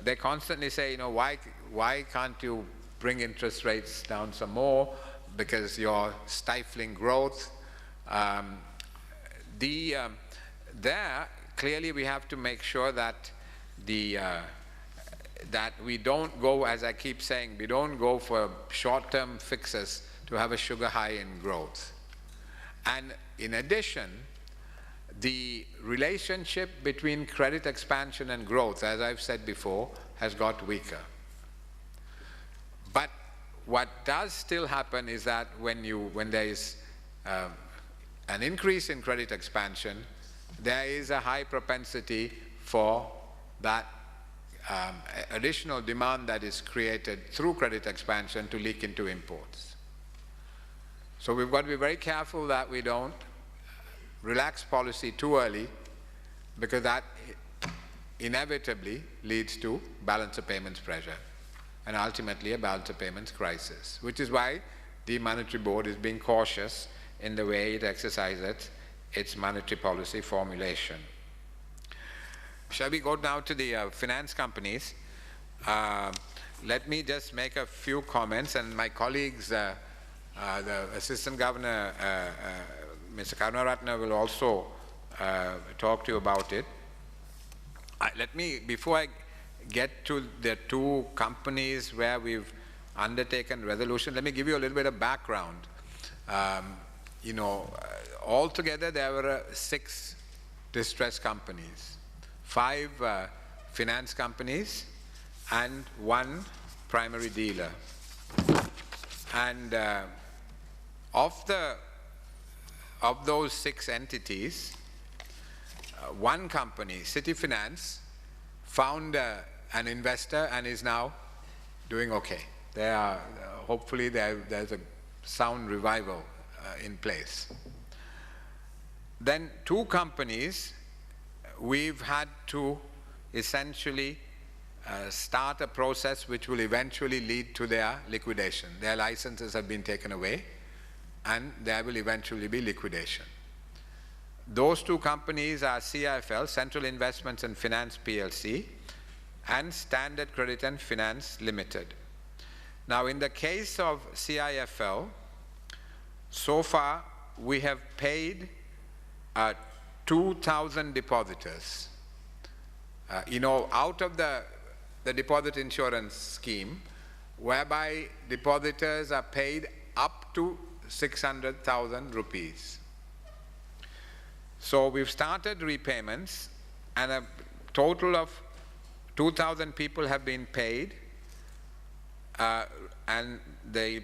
D: they constantly say, you know, why can't you bring interest rates down some more, because you're stifling growth. There, clearly we have to make sure that that we don't go, as I keep saying, we don't go for short-term fixes to have a sugar high in growth. And in addition, the relationship between credit expansion and growth, as I've said before, has got weaker. But what does still happen is that when there is an increase in credit expansion, there is a high propensity for that additional demand that is created through credit expansion to leak into imports. So we've got to be very careful that we don't relax policy too early, because that inevitably leads to balance of payments pressure and ultimately a balance of payments crisis, which is why the Monetary Board is being cautious in the way it exercises its monetary policy formulation. Shall we go now to the finance companies? Let me just make a few comments, and my colleagues, the Assistant Governor Mr. Karunaratne will also talk to you about it. Before I get to the two companies where we've undertaken resolution, let me give you a little bit of background. Altogether there were 6 distressed companies, 5 finance companies, and 1 primary dealer. And of those 6 entities, one company, City Finance, found an investor and is now doing okay. Hopefully there's a sound revival in place. Then 2 companies, we've had to essentially start a process which will eventually lead to their liquidation. Their licenses have been taken away and there will eventually be liquidation. Those 2 companies are CIFL, Central Investments and Finance PLC, and Standard Credit and Finance Limited. Now in the case of CIFL, so far we have paid 2,000 depositors. Out of the deposit insurance scheme, whereby depositors are paid up to 600,000 rupees. So we've started repayments and a total of 2,000 people have been paid, and the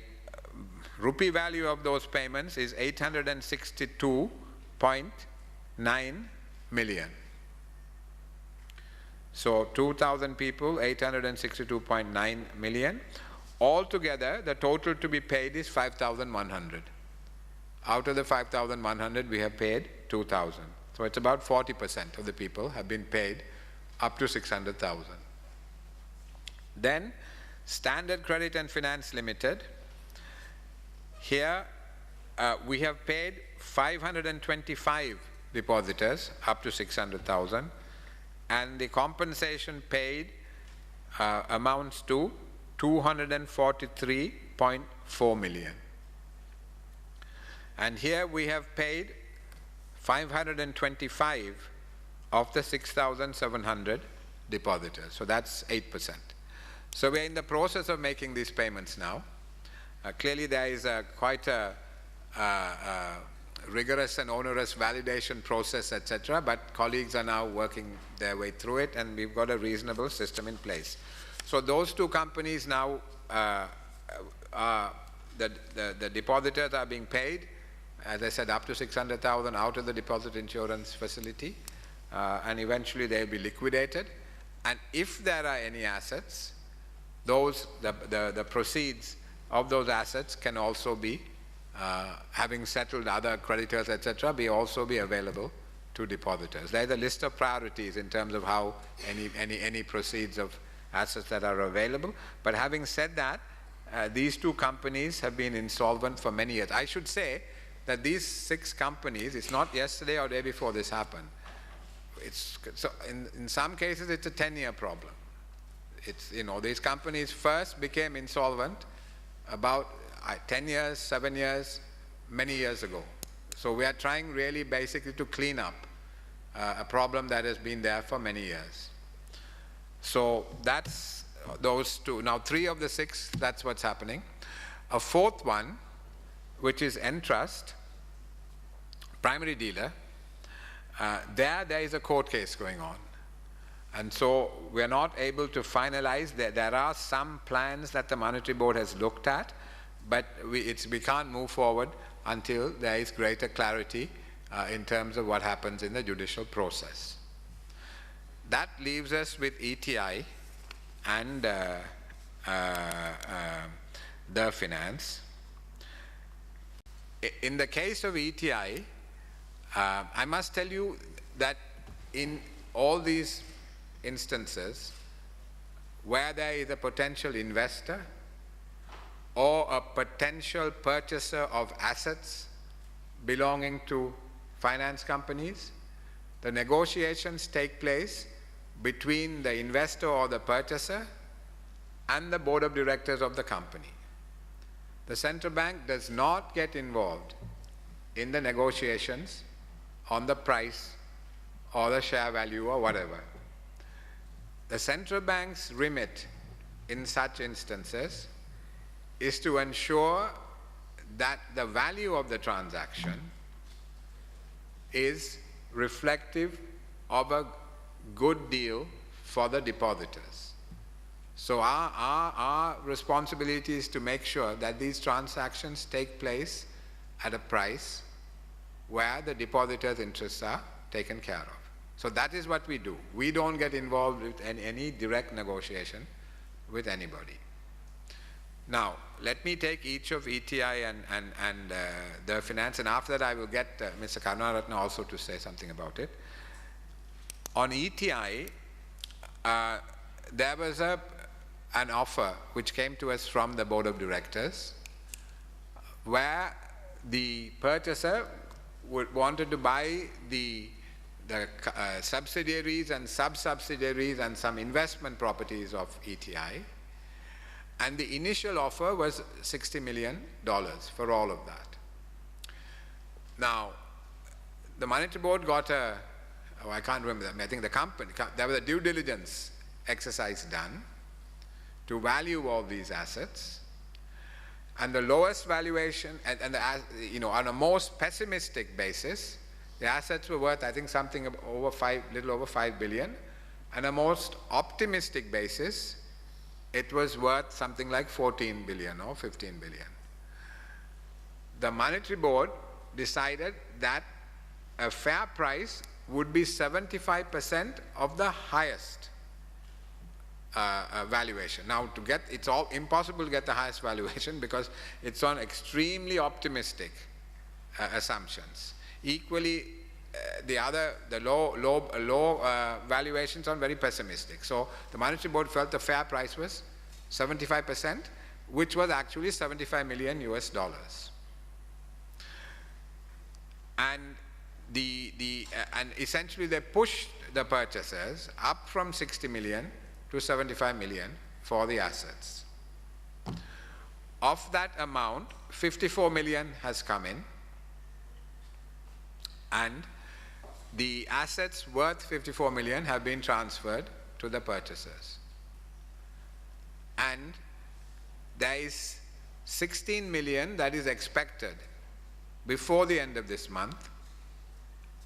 D: rupee value of those payments is 862.9 million. So 2,000 people, 862.9 million. Altogether, the total to be paid is 5,100. Out of the 5,100, we have paid 2,000. So it's about 40% of the people have been paid up to 600,000. Then, Standard Credit and Finance Limited. Here, we have paid 525 depositors up to 600,000, and the compensation paid amounts to 243.4 million. And here we have paid 525 of the 6,700 depositors. So that's 8%. So we're in the process of making these payments now. Clearly there is quite a rigorous and onerous validation process, etc., but colleagues are now working their way through it and we've got a reasonable system in place. So those 2 companies now, the depositors are being paid, as I said, up to 600,000 out of the deposit insurance facility, and eventually they'll be liquidated. And if there are any assets, the proceeds of those assets can also be, having settled other creditors, etc., also be available to depositors. There's a list of priorities in terms of how any proceeds of assets that are available. But having said that, these 2 companies have been insolvent for many years. I should say that these 6 companies, it's not yesterday or day before this happened. So in some cases it's a 10-year problem. These companies first became insolvent about 10 years, 7 years, many years ago. So we are trying really basically to clean up a problem that has been there for many years. So that's those 2. Now 3 of the 6, that's what's happening. A 4th one, which is Entrust, primary dealer, there is a court case going on. And so we're not able to finalize. There are some plans that the Monetary Board has looked at, but we can't move forward until there is greater clarity in terms of what happens in the judicial process. That leaves us with ETI and the finance. In the case of ETI, I must tell you that in all these instances where there is a potential investor or a potential purchaser of assets belonging to finance companies, the negotiations take place between the investor or the purchaser and the board of directors of the company. The central bank does not get involved in the negotiations on the price or the share value or whatever. The central bank's remit in such instances is to ensure that the value of the transaction is reflective of a good deal for the depositors. So our responsibility is to make sure that these transactions take place at a price where the depositors' interests are taken care of. So that is what we do. We don't get involved with any direct negotiation with anybody. Now, let me take each of ETI and the finance, and after that I will get Mr. Karunaratne also to say something about it. On ETI, there was an offer which came to us from the board of directors where the purchaser wanted to buy the subsidiaries and sub-subsidiaries and some investment properties of ETI, and the initial offer was $60 million for all of that. Now, the monetary board got I can't remember that, I think the company, there was a due diligence exercise done to value all these assets, and the lowest valuation, on a most pessimistic basis, the assets were worth, I think, something little over 5 billion, and a most optimistic basis, it was worth something like 14 billion or 15 billion. The monetary board decided that a fair price would be 75% of the highest valuation. Now, it's all impossible to get the highest valuation because it's on extremely optimistic assumptions. Equally, the low valuations are very pessimistic. So the monetary board felt the fair price was 75%, which was actually $75 million. And and essentially they pushed the purchasers up from 60 million to 75 million for the assets. Of that amount, 54 million has come in, and the assets worth 54 million have been transferred to the purchasers. And there is 16 million that is expected before the end of this month,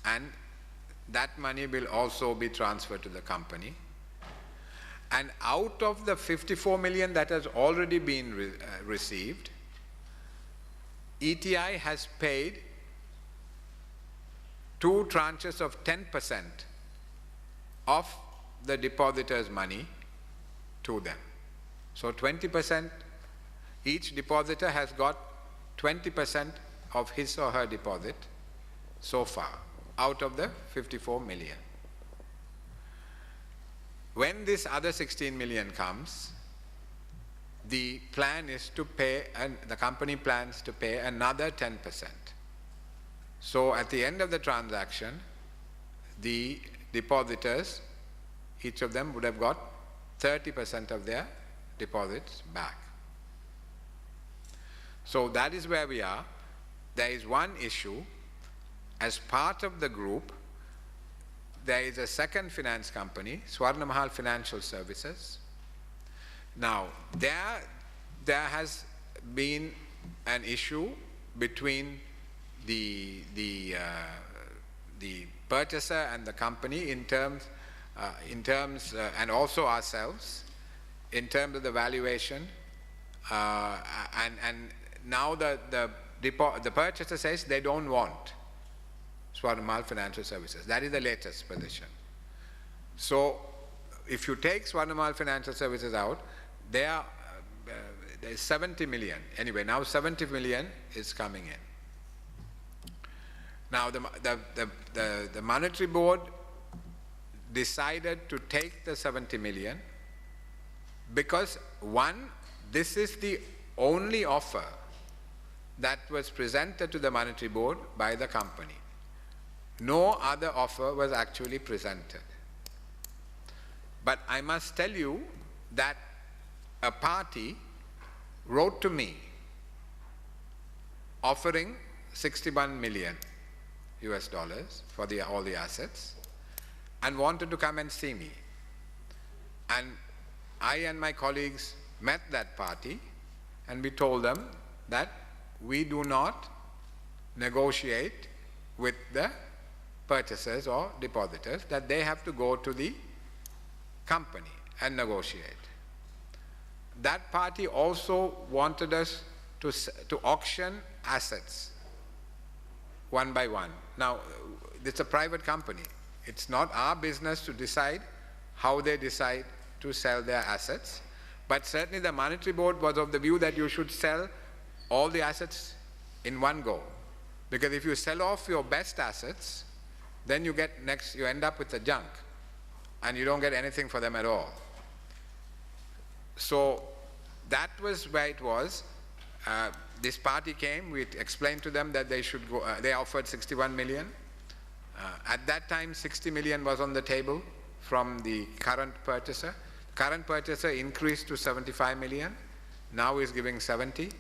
D: and that money will also be transferred to the company. And out of the 54 million that has already been received, ETI has paid 2 tranches of 10% of the depositors' money to them. So 20%, each depositor has got 20% of his or her deposit so far, out of the 54 million. When this other 16 million comes, the plan is to pay, and the company plans to pay another 10%. So at the end of the transaction, the depositors, each of them would have got 30% of their deposits back. So that is where we are. There is one issue. As part of the group, there is a second finance company, Swarna Mahal Financial Services. Now, there has been an issue between the purchaser and the company in terms, and also ourselves, in terms of the valuation, and now the purchaser says they don't want Swarna Mahal Financial Services. That is the latest position. So if you take Swarna Mahal Financial Services out, there's 70 million. Anyway, now 70 million is coming in. Now the monetary board decided to take the 70 million because, one, this is the only offer that was presented to the monetary board by the company. No other offer was actually presented. But I must tell you that a party wrote to me offering 61 million US dollars for all the assets and wanted to come and see me. And I and my colleagues met that party and we told them that we do not negotiate with the purchasers or depositors, that they have to go to the company and negotiate. That party also wanted us to auction assets one by one. Now, it's a private company. It's not our business to decide how they decide to sell their assets, but certainly the Monetary Board was of the view that you should sell all the assets in one go. Because if you sell off your best assets, then you end up with the junk and you don't get anything for them at all. So that was where it was. This party came, we explained to them that they should go, they offered 61 million. At that time, 60 million was on the table from the current purchaser. Current purchaser increased to 75 million, now is giving 70,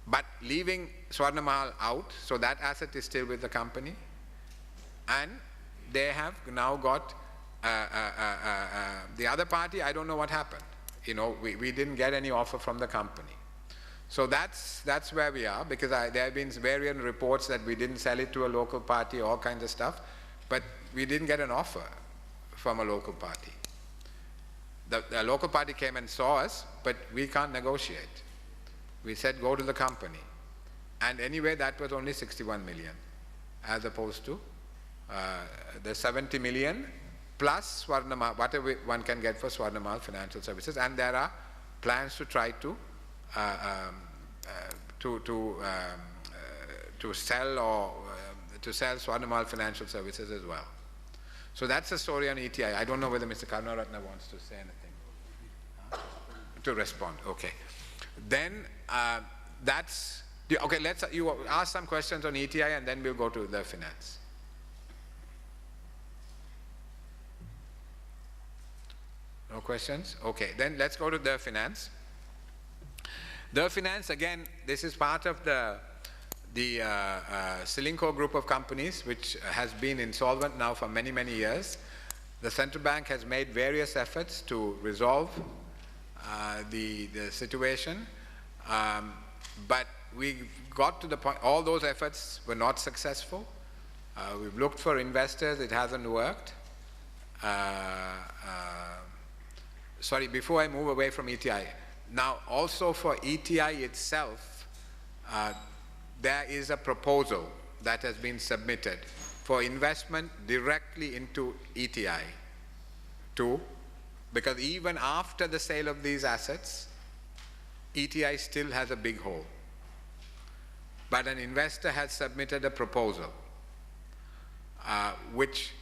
D: but leaving Swarna Mahal out, so that asset is still with the company. And they have now got the other party, I don't know what happened. You know, we didn't get any offer from the company. So that's where we are, because there have been various reports that we didn't sell it to a local party, all kinds of stuff, but we didn't get an offer from a local party. The local party came and saw us, but we can't negotiate. We said go to the company. And anyway, that was only 61 million, as opposed to the 70 million plus Swarna Mahal, whatever one can get for Swarna Mahal Financial Services. And there are plans to try to sell Swarna Mahal Financial Services as well. So that's the story on ETI. I don't know whether Mr. Karunaratne wants to say anything. To respond, okay. Then okay, you ask some questions on ETI and then we'll go to the finance. No questions? Okay, then let's go to the finance. The finance, again, this is part of the Silinco group of companies, which has been insolvent now for many, many years. The central bank has made various efforts to resolve the situation, but we got to the point, all those efforts were not successful. We've looked for investors, it hasn't worked. Sorry, before I move away from ETI, now also for ETI itself, there is a proposal that has been submitted for investment directly into ETI because even after the sale of these assets, ETI still has a big hole. But an investor has submitted a proposal which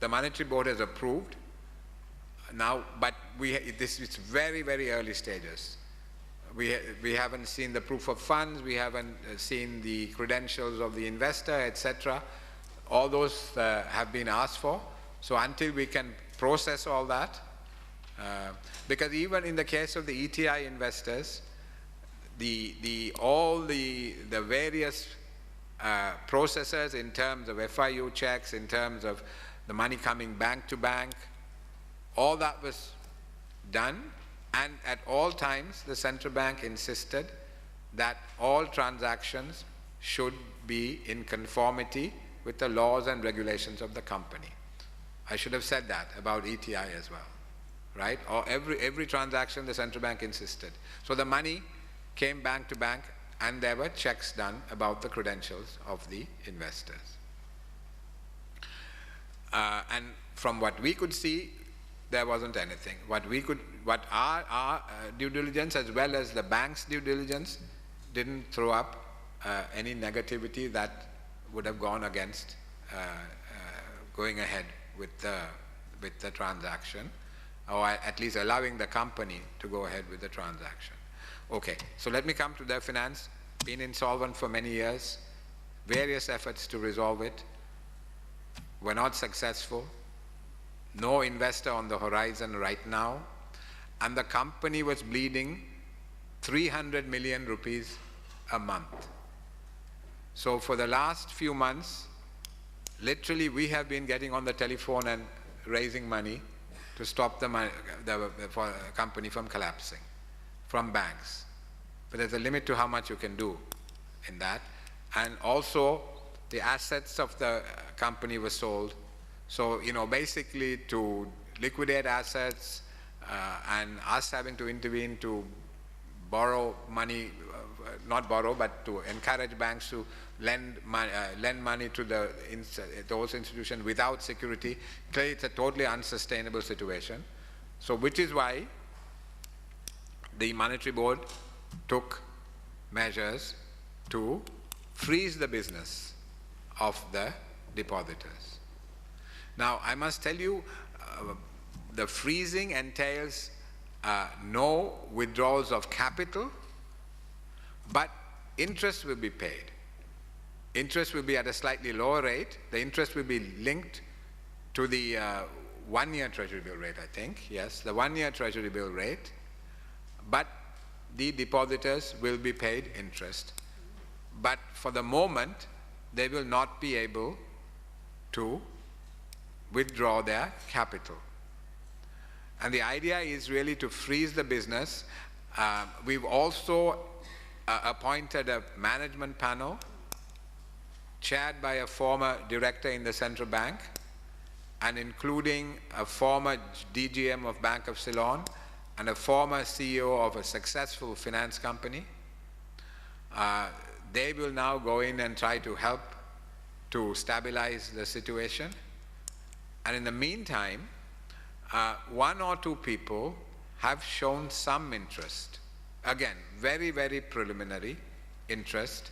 D: the Monetary Board has approved now, but this is very, very early stages. We haven't seen the proof of funds, we haven't seen the credentials of the investor, etc. All those have been asked for. So until we can process all that, because even in the case of the ETI investors, all the various processes in terms of FIU checks, in terms of the money coming bank to bank, all that was done, and at all times the central bank insisted that all transactions should be in conformity with the laws and regulations of the company. I should have said that about ETI as well, right? Or every transaction the central bank insisted. So the money came bank to bank and there were checks done about the credentials of the investors. And from what we could see, there wasn't anything. What our due diligence as well as the bank's due diligence didn't throw up any negativity that would have gone against going ahead with the transaction, or at least allowing the company to go ahead with the transaction. Okay, so let me come to the finance. Been insolvent for many years, various efforts to resolve it were not successful. No investor on the horizon right now, and the company was bleeding 300 million rupees a month. So for the last few months, literally we have been getting on the telephone and raising money to stop the company from collapsing, from banks. But there's a limit to how much you can do in that. And also, the assets of the company were sold. So, basically to liquidate assets and us having to intervene to borrow money, not borrow, but to encourage banks to lend money to those institutions without security. Clearly, it's a totally unsustainable situation. So, which is why the Monetary Board took measures to freeze the business of the depositors. Now, I must tell you, the freezing entails no withdrawals of capital, but interest will be paid. Interest will be at a slightly lower rate. The interest will be linked to the one-year Treasury bill rate, I think. Yes, the one-year Treasury bill rate. But the depositors will be paid interest. But for the moment, they will not be able to withdraw their capital. And the idea is really to freeze the business. We've also appointed a management panel chaired by a former director in the central bank and including a former DGM of Bank of Ceylon and a former CEO of a successful finance company. They will now go in and try to help to stabilize the situation. And in the meantime, one or two people have shown some interest, again, very, very preliminary interest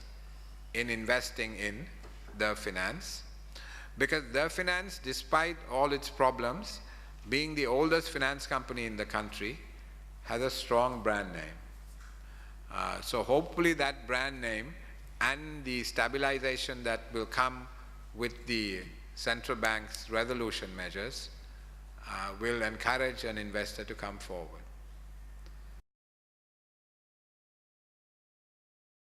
D: in investing in the finance, because the finance, despite all its problems, being the oldest finance company in the country, has a strong brand name. So hopefully that brand name and the stabilization that will come with the central bank's resolution measures will encourage an investor to come forward.